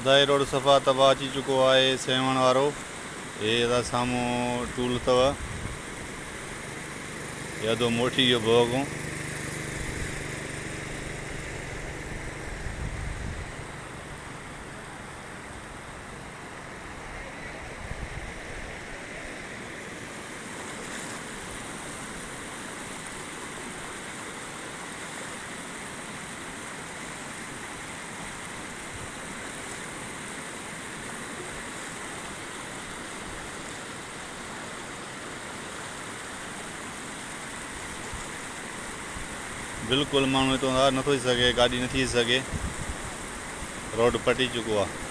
अदाई road सफ़ा तबाह अची चुको है सेवण वारो। ये सामू टूल अथव यादो मोठी जो भोग। बिल्कुल मानू तो नथो थी सके, गाड़ी न थी सके, रोड पटी चुको है।